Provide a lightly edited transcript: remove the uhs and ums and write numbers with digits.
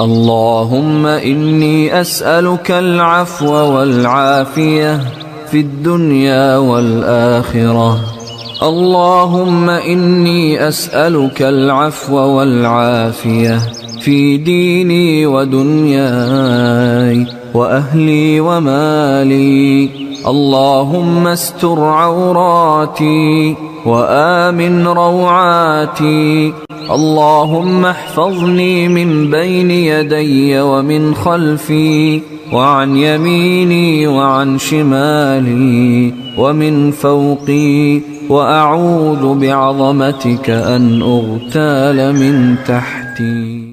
اللهم إني أسألك العفو والعافية في الدنيا والآخرة. اللهم إني أسألك العفو والعافية في ديني ودنياي وأهلي ومالي. اللهم استر عوراتي وآمن روعاتي. اللهم احفظني من بين يدي ومن خلفي وعن يميني وعن شمالي ومن فوقي، وأعوذ بعظمتك أن أغتال من تحتي.